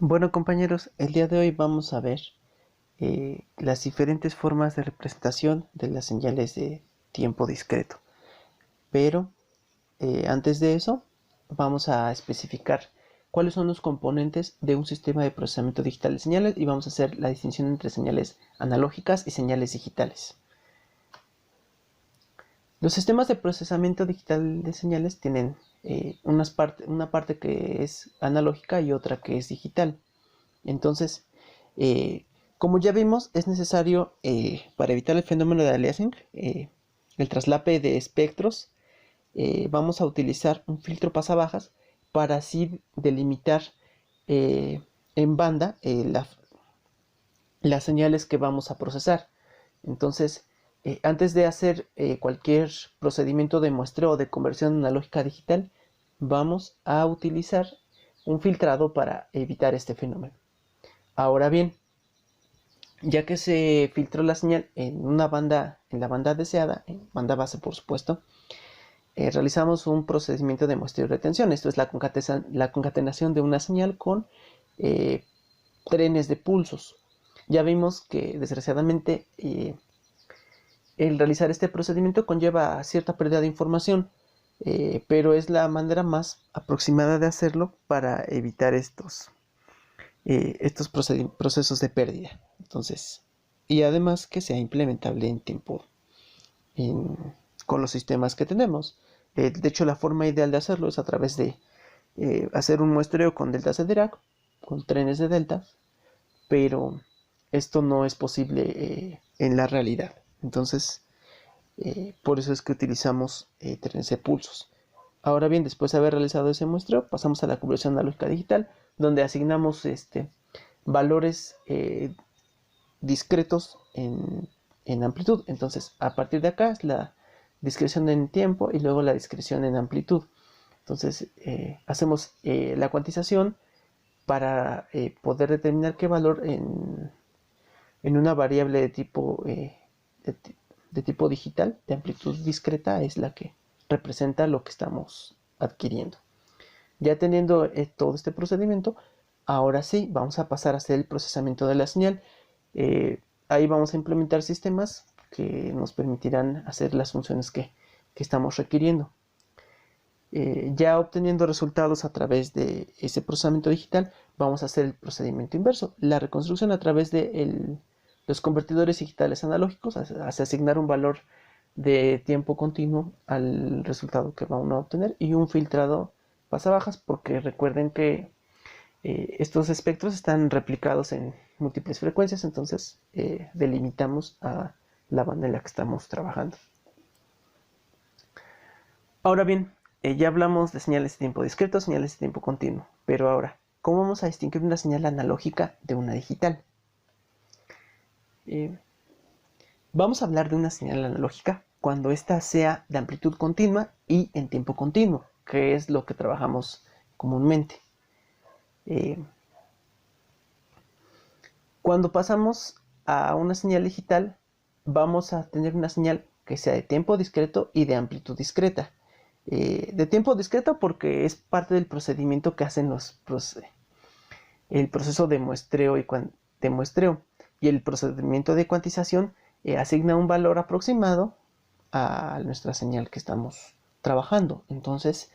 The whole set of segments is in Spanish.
Bueno compañeros, el día de hoy vamos a ver las diferentes formas de representación de las señales de tiempo discreto. Pero antes de eso vamos a especificar cuáles son los componentes de un sistema de procesamiento digital de señales y vamos a hacer la distinción entre señales analógicas y señales digitales. Los sistemas de procesamiento digital de señales tienen una parte que es analógica y otra que es digital. Entonces, como ya vimos, es necesario, para evitar el fenómeno de aliasing, el traslape de espectros, vamos a utilizar un filtro pasabajas para así delimitar en banda las señales que vamos a procesar. Entonces, antes de hacer cualquier procedimiento de muestreo o de conversión analógica a digital, vamos a utilizar un filtrado para evitar este fenómeno. Ahora bien, ya que se filtró la señal en la banda deseada, en banda base por supuesto, realizamos un procedimiento de muestreo y retención. Esto es la concatenación de una señal con trenes de pulsos. Ya vimos que desgraciadamente el realizar este procedimiento conlleva cierta pérdida de información, pero es la manera más aproximada de hacerlo para evitar estos procesos de pérdida. Entonces, y además que sea implementable en tiempo con los sistemas que tenemos. De hecho, la forma ideal de hacerlo es a través de hacer un muestreo con deltas de Dirac, con trenes de deltas, pero esto no es posible en la realidad. Entonces, por eso es que utilizamos trenes de pulsos. Ahora bien, después de haber realizado ese muestreo, pasamos a la conversión analógica digital, donde asignamos valores discretos en amplitud. Entonces, a partir de acá es la discreción en tiempo y luego la discreción en amplitud. Entonces, hacemos la cuantización para poder determinar qué valor en una variable de tipo digital, de amplitud discreta, es la que representa lo que estamos adquiriendo. Ya teniendo todo este procedimiento, ahora sí vamos a pasar a hacer el procesamiento de la señal. Ahí vamos a implementar sistemas que nos permitirán hacer las funciones que estamos requiriendo. Ya obteniendo resultados a través de ese procesamiento digital, vamos a hacer el procedimiento inverso, la reconstrucción a través de los convertidores digitales analógicos, hacia asignar un valor de tiempo continuo al resultado que vamos a obtener y un filtrado pasabajas, porque recuerden que estos espectros están replicados en múltiples frecuencias, entonces delimitamos a la banda en la que estamos trabajando. Ahora bien, ya hablamos de señales de tiempo discreto, señales de tiempo continuo, pero ahora, ¿cómo vamos a distinguir una señal analógica de una digital? Vamos a hablar de una señal analógica cuando ésta sea de amplitud continua y en tiempo continuo, que es lo que trabajamos comúnmente. Cuando pasamos a una señal digital, vamos a tener una señal que sea de tiempo discreto y de amplitud discreta. De tiempo discreto porque es parte del procedimiento que hacen el proceso de muestreo y el procedimiento de cuantización asigna un valor aproximado a nuestra señal que estamos trabajando. Entonces,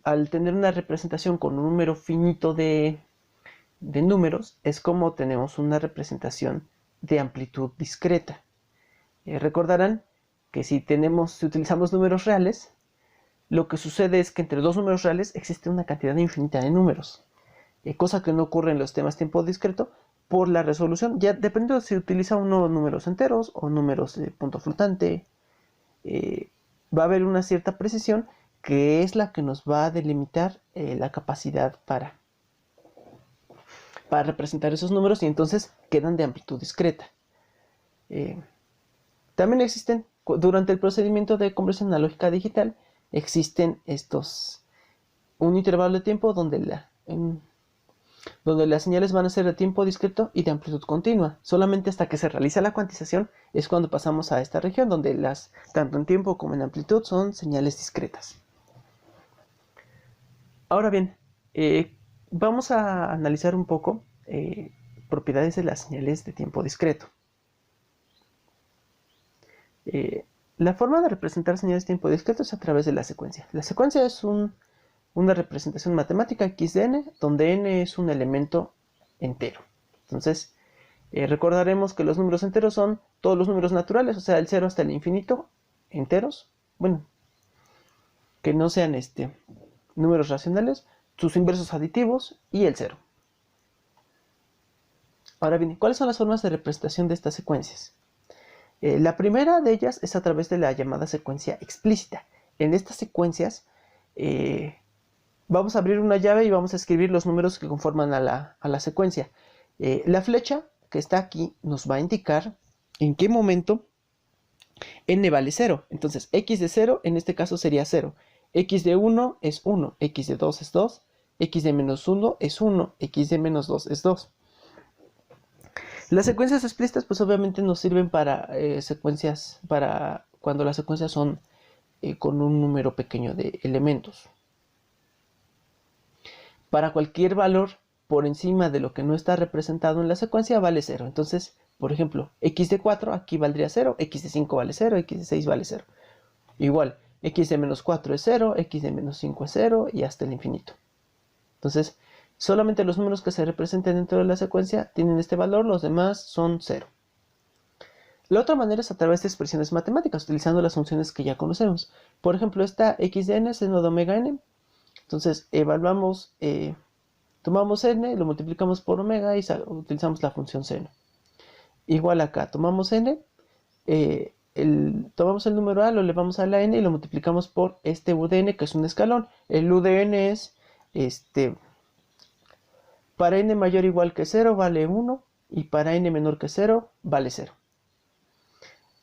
al tener una representación con un número finito de números, es como tenemos una representación de amplitud discreta. Recordarán que si utilizamos números reales, lo que sucede es que entre dos números reales existe una cantidad infinita de números, cosa que no ocurre en los temas tiempo discreto por la resolución. Ya dependiendo de si utiliza uno números enteros o números de punto flotante, va a haber una cierta precisión que es la que nos va a delimitar la capacidad para representar esos números, y entonces quedan de amplitud discreta. También existen, durante el procedimiento de conversión analógica a digital, existen un intervalo de tiempo donde las señales van a ser de tiempo discreto y de amplitud continua. Solamente hasta que se realiza la cuantización es cuando pasamos a esta región donde tanto en tiempo como en amplitud son señales discretas. Ahora bien, Vamos a analizar un poco propiedades de las señales de tiempo discreto. La forma de representar señales de tiempo discreto es a través de la secuencia. La secuencia es una representación matemática x de n, donde n es un elemento entero. Entonces, recordaremos que los números enteros son todos los números naturales, o sea, el 0 hasta el infinito, enteros. Bueno, que no sean números racionales, sus inversos aditivos y el 0. Ahora bien, ¿cuáles son las formas de representación de estas secuencias? La primera de ellas es a través de la llamada secuencia explícita. En estas secuencias vamos a abrir una llave y vamos a escribir los números que conforman a la secuencia. La flecha que está aquí nos va a indicar en qué momento n vale 0. Entonces, x de 0 en este caso sería 0. X de 1 es 1, x de 2 es 2, x de menos 1 es 1, x de menos 2 es 2. Las secuencias explícitas pues obviamente nos sirven para secuencias, para cuando las secuencias son con un número pequeño de elementos. Para cualquier valor por encima de lo que no está representado en la secuencia vale 0. Entonces, por ejemplo, x de 4 aquí valdría 0, x de 5 vale 0, x de 6 vale 0. Igual, x de menos 4 es 0, x de menos 5 es 0 y hasta el infinito. Entonces, solamente los números que se representen dentro de la secuencia tienen este valor, los demás son 0. La otra manera es a través de expresiones matemáticas, utilizando las funciones que ya conocemos. Por ejemplo, esta x de n seno de omega n. Entonces, evaluamos, tomamos n, lo multiplicamos por omega y utilizamos la función seno. Igual acá, tomamos n, tomamos el número a, lo elevamos a la n y lo multiplicamos por este u de n, que es un escalón. El u de n es, para n mayor o igual que 0 vale 1 y para n menor que 0 vale 0.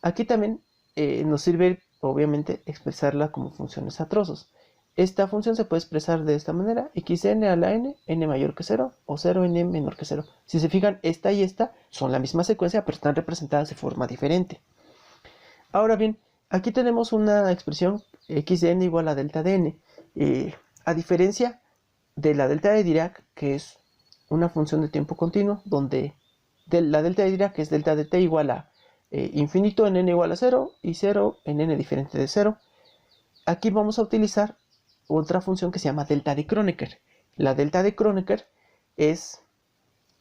Aquí también nos sirve, obviamente, expresarla como funciones a trozos. Esta función se puede expresar de esta manera: xn a la n, n mayor que 0 o 0 n menor que 0. Si se fijan, esta y esta son la misma secuencia, pero están representadas de forma diferente. Ahora bien, aquí tenemos una expresión x de n igual a delta de n. A diferencia de la delta de Dirac, que es una función de tiempo continuo, donde la delta de Dirac es delta de t igual a infinito en n igual a 0 y 0 en n diferente de 0. Aquí vamos a utilizar otra función que se llama delta de Kronecker. La delta de Kronecker es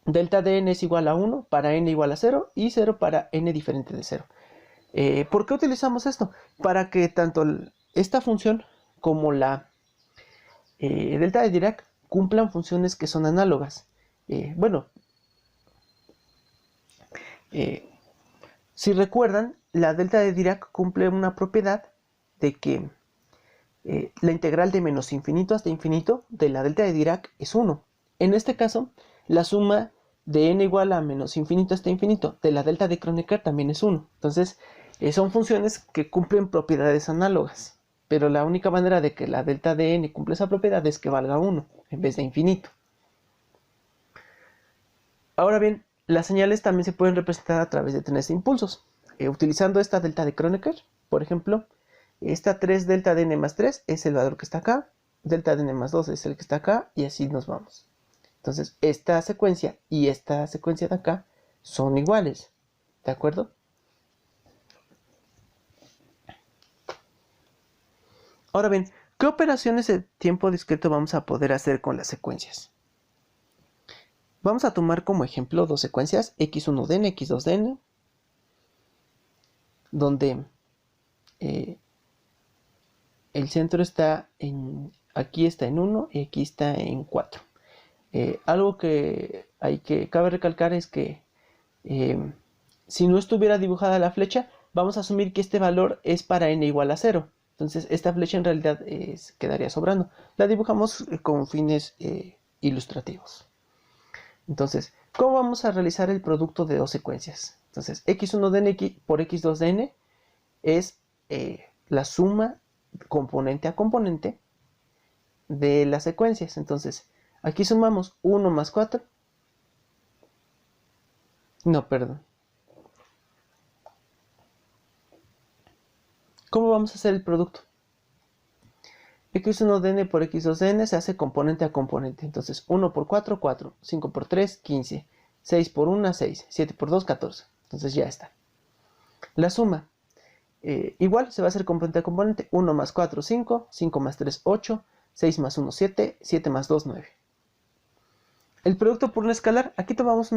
delta de n es igual a 1 para n igual a 0 y 0 para n diferente de 0. ¿Por qué utilizamos esto? Para que tanto esta función como la delta de Dirac cumplan funciones que son análogas. Si recuerdan, la delta de Dirac cumple una propiedad de que la integral de menos infinito hasta infinito de la delta de Dirac es 1. En este caso, la suma de n igual a menos infinito hasta infinito de la delta de Kronecker también es 1. Entonces, son funciones que cumplen propiedades análogas, pero la única manera de que la delta de n cumpla esa propiedad es que valga 1 en vez de infinito. Ahora bien, las señales también se pueden representar a través de trenes de impulsos. Utilizando esta delta de Kronecker, por ejemplo, esta 3 delta de n más 3 es el valor que está acá, delta de n más 2 es el que está acá, y así nos vamos. Entonces, esta secuencia y esta secuencia de acá son iguales, ¿de acuerdo? Ahora bien, ¿qué operaciones de tiempo discreto vamos a poder hacer con las secuencias? Vamos a tomar como ejemplo dos secuencias, x1 de n, x2 de n, donde el centro está aquí está en 1 y aquí está en 4. Algo que cabe recalcar es que si no estuviera dibujada la flecha, vamos a asumir que este valor es para n igual a 0. Entonces esta flecha en realidad quedaría sobrando. La dibujamos con fines ilustrativos. Entonces, ¿cómo vamos a realizar el producto de dos secuencias? Entonces, x1 de n por x2 de n es la suma componente a componente de las secuencias. Entonces, aquí sumamos 1 más 4. No, perdón. ¿Cómo vamos a hacer el producto? x1 de n por x2 de n se hace componente a componente. Entonces 1 por 4, 4, 5 por 3, 15, 6 por 1, 6, 7 por 2, 14. Entonces ya está. La suma, igual se va a hacer componente a componente. 1 más 4, 5, 5 más 3, 8, 6 más 1, 7, 7 más 2, 9. El producto por un escalar, aquí tomamos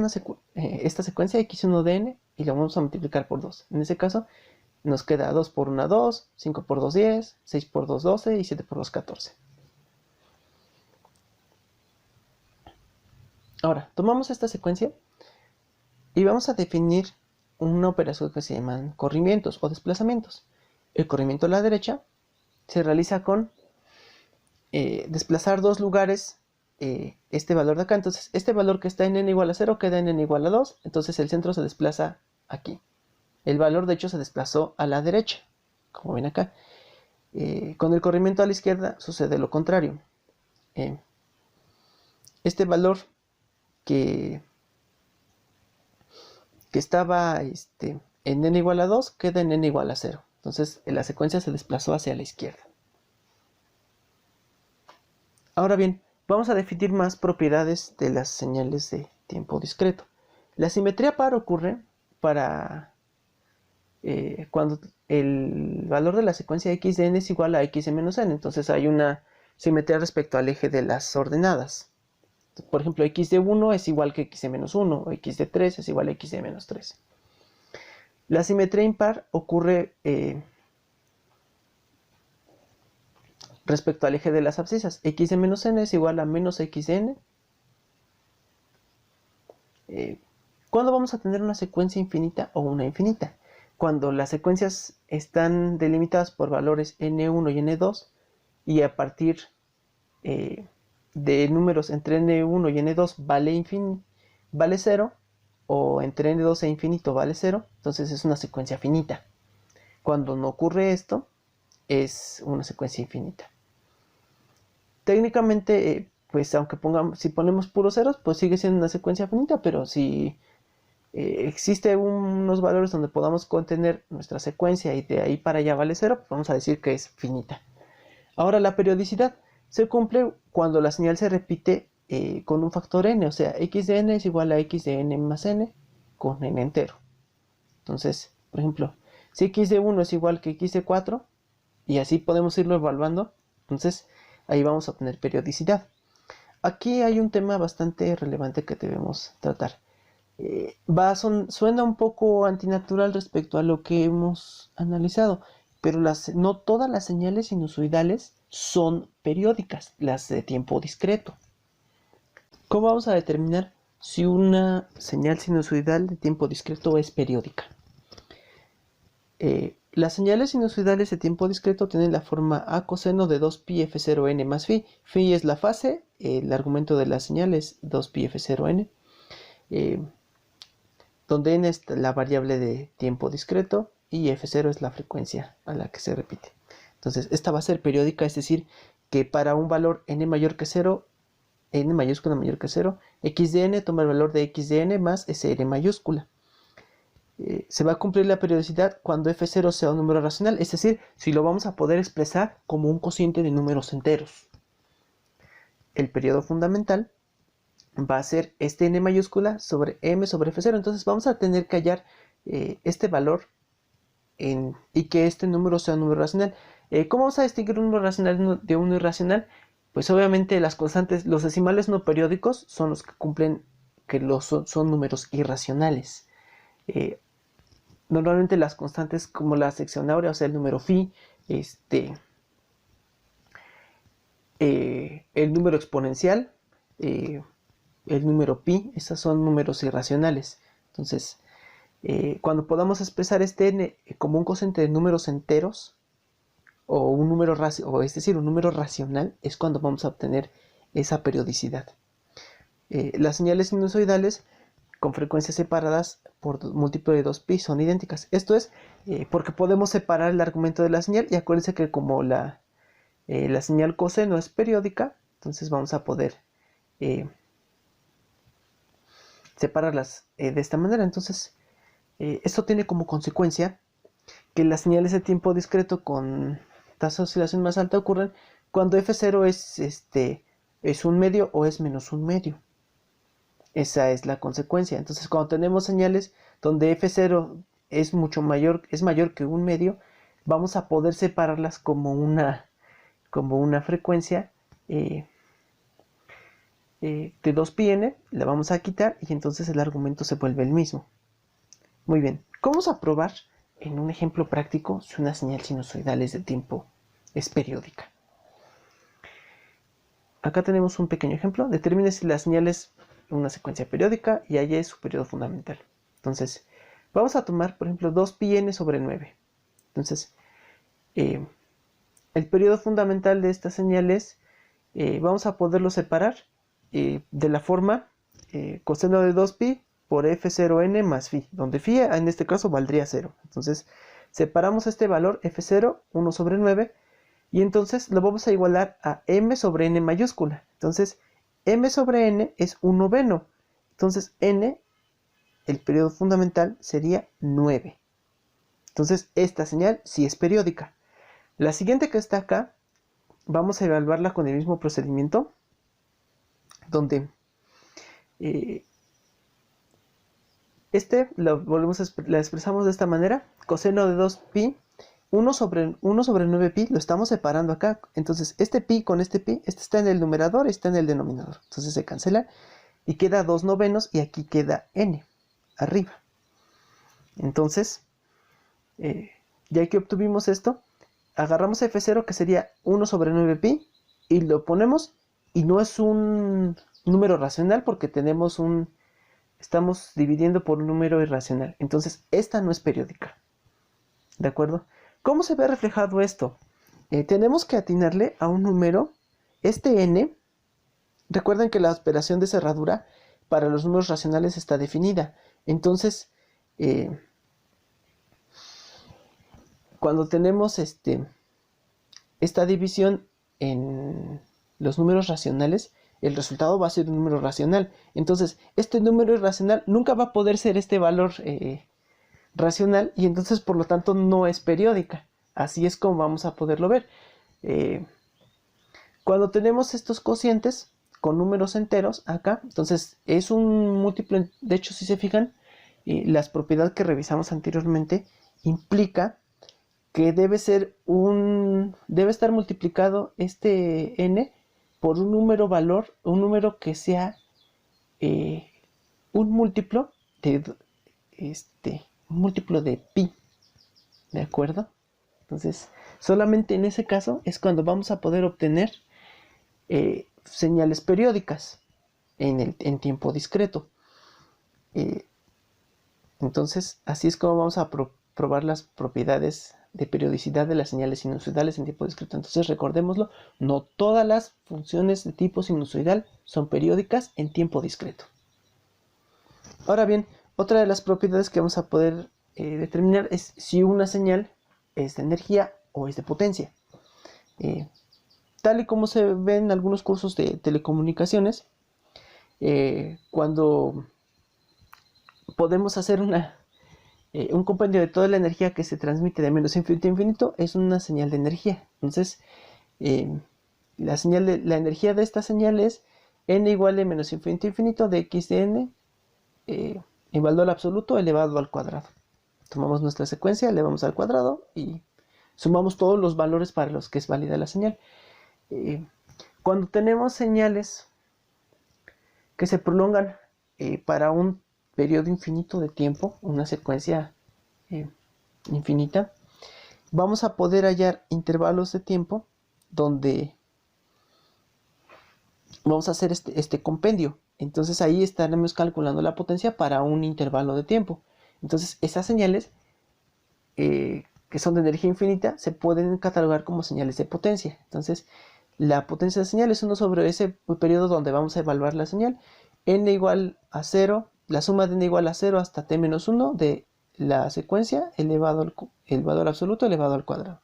esta secuencia x1 de n y la vamos a multiplicar por 2. En ese caso nos queda 2 por 1, 2, 5 por 2, 10, 6 por 2, 12 y 7 por 2, 14. Ahora, tomamos esta secuencia y vamos a definir una operación que se llaman corrimientos o desplazamientos. El corrimiento a la derecha se realiza con desplazar dos lugares este valor de acá. Entonces este valor que está en n igual a 0 queda en n igual a 2. Entonces el centro se desplaza aquí. El valor de hecho se desplazó a la derecha, como ven acá. Con el corrimiento a la izquierda sucede lo contrario. Este valor que estaba en n igual a 2 queda en n igual a 0. Entonces la secuencia se desplazó hacia la izquierda. Ahora bien, vamos a definir más propiedades de las señales de tiempo discreto. La simetría par ocurre para cuando el valor de la secuencia x de n es igual a x de menos n. Entonces hay una simetría respecto al eje de las ordenadas. Por ejemplo, x de 1 es igual que x de menos 1, o x de 3 es igual a x de menos 3. La simetría impar ocurre respecto al eje de las abscisas. X de menos n es igual a menos x de n. ¿Cuándo vamos a tener una secuencia infinita o una infinita? Cuando las secuencias están delimitadas por valores n1 y n2 y a partir de números entre n1 y n2 vale 0, o entre n2 e infinito vale 0, entonces es una secuencia finita. Cuando no ocurre esto, es una secuencia infinita. Técnicamente, pues aunque si ponemos puros ceros, pues sigue siendo una secuencia finita, pero si existe unos valores donde podamos contener nuestra secuencia y de ahí para allá vale 0, pues vamos a decir que es finita. Ahora la periodicidad se cumple cuando la señal se repite con un factor n, o sea, x de n es igual a x de n más n con n entero. Entonces, por ejemplo, si x de 1 es igual que x de 4, y así podemos irlo evaluando, entonces ahí vamos a obtener periodicidad. Aquí hay un tema bastante relevante que debemos tratar. Suena un poco antinatural respecto a lo que hemos analizado, pero no todas las señales sinusoidales son periódicas, las de tiempo discreto. ¿Cómo vamos a determinar si una señal sinusoidal de tiempo discreto es periódica? Las señales sinusoidales de tiempo discreto tienen la forma a coseno de 2pi f0n más phi. Phi es la fase, el argumento de la señal es 2pi f0n, donde n es la variable de tiempo discreto y f0 es la frecuencia a la que se repite. Entonces esta va a ser periódica, es decir, que para un valor n mayor que 0, n mayúscula mayor que 0, x de n toma el valor de x de n más sn mayúscula. Se va a cumplir la periodicidad cuando f0 sea un número racional, es decir, si lo vamos a poder expresar como un cociente de números enteros. El periodo fundamental va a ser este n mayúscula sobre m sobre f0, entonces vamos a tener que hallar este valor y que este número sea un número racional. ¿Cómo vamos a distinguir un número racional de uno irracional? Pues obviamente las constantes, los decimales no periódicos son los que cumplen que son números irracionales. Normalmente las constantes como la sección áurea, o sea el número phi, el número exponencial, el número pi, estos son números irracionales. Entonces, cuando podamos expresar este n como un cociente de números enteros, o un número es decir, un número racional, es cuando vamos a obtener esa periodicidad. Las señales sinusoidales con frecuencias separadas por múltiplo de 2pi son idénticas. Esto es porque podemos separar el argumento de la señal, y acuérdense que como la señal coseno es periódica, entonces vamos a poder separarlas de esta manera. Entonces esto tiene como consecuencia que las señales de tiempo discreto con tasa de oscilación más alta ocurren cuando f0 es un medio o es menos un medio. Esa es la consecuencia. Entonces, cuando tenemos señales donde f0 es mayor que un medio, vamos a poder separarlas como una frecuencia de 2πn, la vamos a quitar y entonces el argumento se vuelve el mismo. Muy bien, vamos a probar en un ejemplo práctico si una señal sinusoidal es de tiempo es periódica. Acá tenemos un pequeño ejemplo. Determine si la señal es una secuencia periódica y Y es su periodo fundamental. Entonces, vamos a tomar, por ejemplo, 2πn sobre 9. Entonces, el periodo fundamental de estas señales vamos a poderlo separar de la forma coseno de 2pi por f0n más phi, donde phi en este caso valdría 0. Entonces, separamos este valor f0, 1 sobre 9, y entonces lo vamos a igualar a m sobre n mayúscula. Entonces, m sobre n es 1 noveno. Entonces, n, el periodo fundamental, sería 9. Entonces, esta señal sí es periódica. La siguiente que está acá, vamos a evaluarla con el mismo procedimiento, donde la expresamos de esta manera: coseno de 2pi, 1 sobre 9pi, lo estamos separando acá. Entonces, este pi con este pi, este está en el numerador y está en el denominador. Entonces se cancela y queda 2 novenos y aquí queda n, arriba. Entonces, ya que obtuvimos esto, agarramos f0, que sería 1 sobre 9pi, y lo ponemos, y no es un número racional porque estamos dividiendo por un número irracional. Entonces, esta no es periódica. ¿De acuerdo? ¿Cómo se ve reflejado esto? Tenemos que atinarle a un número, este n. Recuerden que la operación de cerradura para los números racionales está definida. Entonces, cuando tenemos esta división en los números racionales, el resultado va a ser un número racional. Entonces, este número irracional nunca va a poder ser este valor racional, y entonces, por lo tanto, no es periódica. Así es como vamos a poderlo ver. Cuando tenemos estos cocientes con números enteros acá, entonces es un múltiplo. De hecho, si se fijan, las propiedades que revisamos anteriormente implica que debe estar multiplicado este n por un número valor, un número que sea un múltiplo de pi. ¿De acuerdo? Entonces, solamente en ese caso es cuando vamos a poder obtener señales periódicas en tiempo discreto. Entonces, así es como vamos a probar las propiedades de periodicidad de las señales sinusoidales en tiempo discreto. Entonces, recordémoslo, no todas las funciones de tipo sinusoidal son periódicas en tiempo discreto. Ahora bien, otra de las propiedades que vamos a poder determinar es si una señal es de energía o es de potencia. Tal y como se ve en algunos cursos de telecomunicaciones, cuando podemos hacer un compendio de toda la energía que se transmite de menos infinito a infinito, es una señal de energía. Entonces, la energía de esta señal es n igual a menos infinito a infinito de x de n en valor absoluto elevado al cuadrado. Tomamos nuestra secuencia, elevamos al cuadrado y sumamos todos los valores para los que es válida la señal. Cuando tenemos señales que se prolongan para un periodo infinito de tiempo, una secuencia infinita, vamos a poder hallar intervalos de tiempo donde vamos a hacer este compendio. Entonces ahí estaremos calculando la potencia para un intervalo de tiempo. Entonces esas señales que son de energía infinita se pueden catalogar como señales de potencia. Entonces la potencia de señal es 1 sobre ese periodo donde vamos a evaluar la señal. N igual a 0, la suma de n igual a 0 hasta t menos 1 de la secuencia elevado al valor absoluto elevado al cuadrado.